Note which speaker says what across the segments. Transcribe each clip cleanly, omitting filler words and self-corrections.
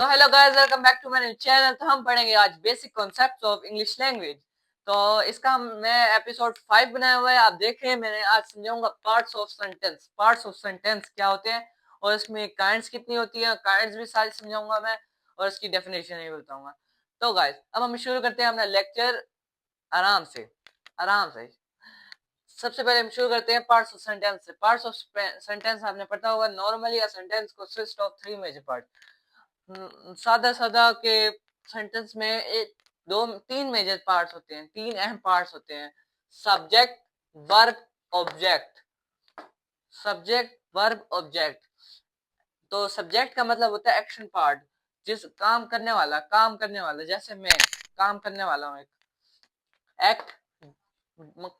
Speaker 1: तो hello guys, welcome back to my new channel. तो हम पढ़ेंगे आज basic concepts of English language. तो इसका मैं एपिसोड 5 बनाया हुआ है। आप देखें, मैंने आज समझाऊंगा parts of sentence. Parts of sentence क्या होते हैं और इसमें काइंड्स कितनी होती है, काइंड्स भी सारी समझाऊंगा मैं, और इसकी डेफिनेशन भी बताऊंगा। तो गाइस, अब हम शुरू करते हैं अपना लेक्चर आराम से। सबसे पहले हम शुरू करते हैं पार्ट्स ऑफ सेंटेंस से। पार्ट्स ऑफ सेंटेंस आपने पढ़ा होगा। Normally a sentence consist of 3 major part. सादा सादा के सेंटेंस में एक दो तीन मेजर पार्ट्स होते हैं, तीन अहम पार्ट्स होते हैं। Subject, verb, object. Subject, verb, object. तो सब्जेक्ट का मतलब होता है एक्शन पार्ट, जिस काम करने वाला जैसे मैं काम करने वाला हूँ। एक्ट,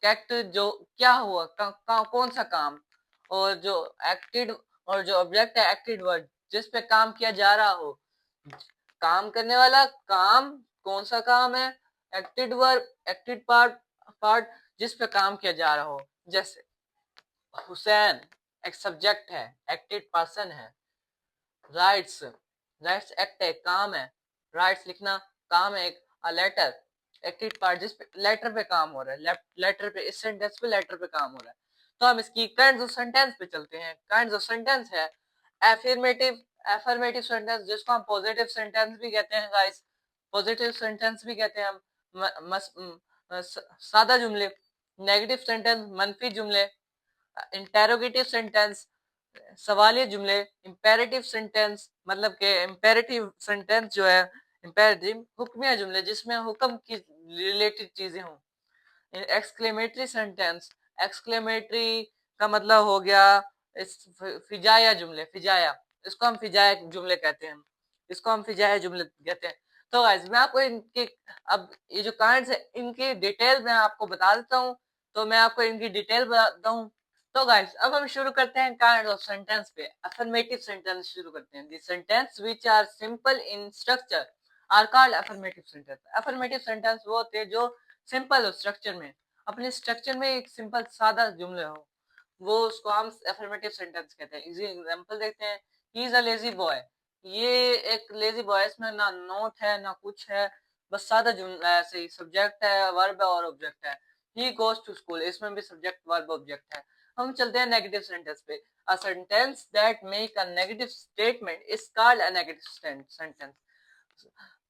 Speaker 1: एक्ट जो क्या हुआ, कौन सा काम। और जो एक्टेड, और जो ऑब्जेक्ट है एक्टेड वर्ड, जिस पे काम किया जा रहा हो। काम करने वाला, काम कौन सा काम है। एक्टेड वर्ब, एक्टेड पार्ट जिस पे काम किया जा रहा हो। जैसे हुसैन एक सब्जेक्ट है, एक्टेड पर्सन है। राइट्स, राइट्स एक्ट है, काम है। राइट्स लिखना काम है। एक लेटर, एक्टिव पार्ट जिस पे लेटर पे काम हो रहा है। लेटर पे, इस सेंटेंस पे लेटर पे काम हो रहा है। तो हम इसकी काइंड्स ऑफ सेंटेंस पे चलते हैं। काइंड्स ऑफ सेंटेंस है एफर्मेटिव, एफर्मेटिव सेंटेंस जिसको हम पॉजिटिव सेंटेंस भी कहते हैं गाइस। पॉजिटिव सेंटेंस भी कहते हैं हम। सादा जुमले। नेगेटिव सेंटेंस मनफी जुमले। इंटेरोगेटिव सेंटेंस सवालिया जुमले। इंपेरेटिव सेंटेंस मतलब के इंपेरेटिव सेंटेंस जो है, इंपेरेटिव हुक्मिया जुमले जिसमें हुक्म की रिलेटेड चीजें हों। एक्सक्लेमेटरी सेंटेंस, एक्सक्लेमेटरी का मतलब हो गया इस फिजाया जुमले। फिजाया, इसको हम फिजाया जुमले कहते हैं। इसको हम फिजाया जुमले कहते हैं। तो गाइस, मैं आपको इनके, अब ये जो काइंड्स है इनकी डिटेल मैं आपको बता देता हूँ। तो मैं आपको इनकी डिटेल बताता हूँ। तो गाइस, अब हम शुरू करते हैं काइंड ऑफ सेंटेंस पे। अफर्मेटिव सेंटेंस शुरू करते हैं। The sentence which are simple in structure are called affirmative sentence. Affirmative sentence वो होते हैं जो सिंपल हो स्ट्रक्चर में, अपने स्ट्रक्चर में एक सिंपल सादा जुमले हो, वो उसको हम अफर्मेटिव सेंटेंस कहते हैं। इजी एग्जांपल देखते हैं। He is a lazy boy. ये एक लेजी बॉय, इसमें ना नोट है ना कुछ है, बस सादा जुमला है। ऐसे ही सब्जेक्ट है, वर्ब है और ऑब्जेक्ट है। ही गोज टू स्कूल, इसमें भी सब्जेक्ट वर्ब ऑब्जेक्ट है। हम चलते हैं नेगेटिव सेंटेंस पे। A sentence that make a negative statement is called a negative sentence.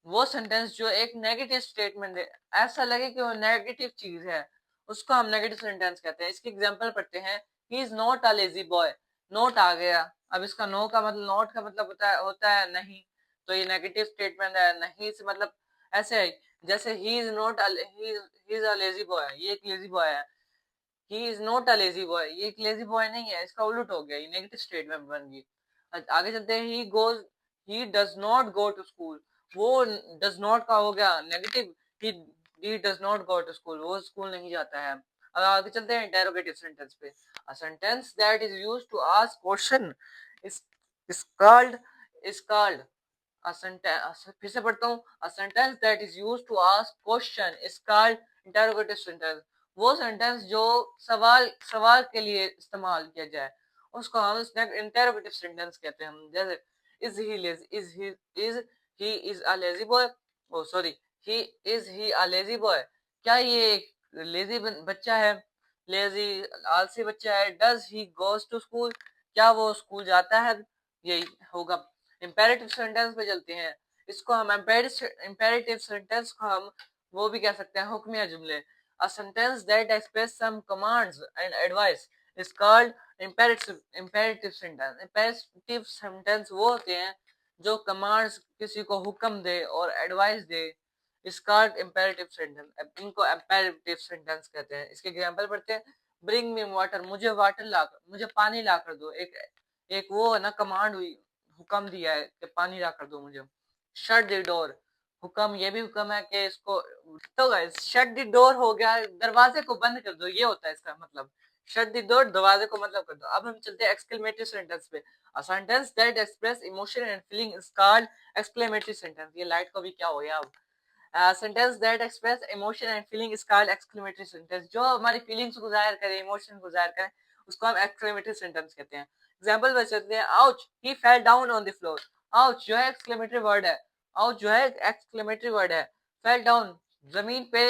Speaker 1: वो सेंटेंस जो एक नेगेटिव स्टेटमेंट दे, ऐसा लगे कि वो नेगेटिव चीज है, उसको हम नेगेटिव सेंटेंस कहते हैं। इसकी एग्जांपल पढ़ते हैं। He is not a lazy boy. Note आ गया। अब इसका नो का मतलब, नॉट का मतलब होता है नहीं। तो ये नेगेटिव स्टेटमेंट है। नहीं से मतलब ऐसे है, जैसे ही is not he is a lazy boy, ये एक लेजी बॉय है। ही is not a lazy boy, ये एक लेजी बॉय नहीं है, इसका उल्ट हो गया, ये नेगेटिव स्टेटमेंट बन गई। आगे चलते हैं। He does not go to school. वो डज नॉट का हो गया negative. He does not go to school, वो स्कूल नहीं जाता है। अब आगे चलते हैं इंटेरोगेटिव सेंटेंस पे। A sentence that is used to ask question is is called is called a sentence. फिर से पढ़ता हूँ। A sentence that is used to ask question is called interrogative sentence. वो सेंटेंस जो सवाल सवाल के लिए इस्तेमाल किया जाए, उसको हम इंटेरोगेटिव सेंटेंस कहते हैं। हम जैसे is he lazy, is a lazy boy. Oh sorry, he is he a lazy boy. क्या ये एक लेजी बच्चा है, लेजी आलसी बच्चा है। Does he goes to school, क्या वो स्कूल जाता है। यही होगा। इंपेरेटिव सेंटेंस पे चलते हैं। इसको हम इंपेरेटिव सेंटेंस को हम वो भी कह सकते हैं हुक्मिया जुमले। A sentence that expresses some commands and advice is called imperative sentence. Imperative sentence वो होते हैं जो commands किसी को हुक्म दे और advice they, is called imperative sentence. इनको imperative sentence कहते हैं। इसके एग्जांपल पढ़ते हैं। Bring me water, मुझे वाटर ला कर, मुझे पानी ला कर दो। एक वो है ना, कमांड हुई, हुक्म दिया है कि पानी ला कर दो मुझे। Shut the door, हुक्म, ये भी हुक्म है कि इसको। तो गाइस, शट द डोर हो गया, दरवाजे को बंद कर दो, ये होता है इसका मतलब। शट द डोर, दरवाजे को मतलब कर दो। अब हम चलते हैं एक्सक्लेमेटरी सेंटेंस पे। A sentence that express emotion and feeling is called exclamatory sentence. ये लाइट को भी क्या हो गया अब। Sentence that express emotion and feeling is called exclamatory sentence. जो हमारी फीलिंग्स को जाहिर करे, इमोशन को जाहिर करे, उसको हम एक्सक्लेमेटरी सेंटेंस कहते हैं। एग्जांपल बता सकते हैं। Ouch, he fell down on the floor. Ouch जो है एक्सक्लेमेटरी वर्ड है, आउच जो है एक्सक्लेमेटरी वर्ड है। फेल डाउन जमीन पे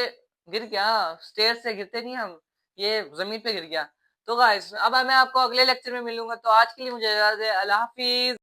Speaker 1: गिर गया, स्टेयर से गिरते नहीं हम, ये जमीन पे गिर गया। तो गाइस अब मैं आपको अगले लेक्चर में मिलूंगा, तो आज के लिए मुझे इजाजत है, अल्लाह हाफिज।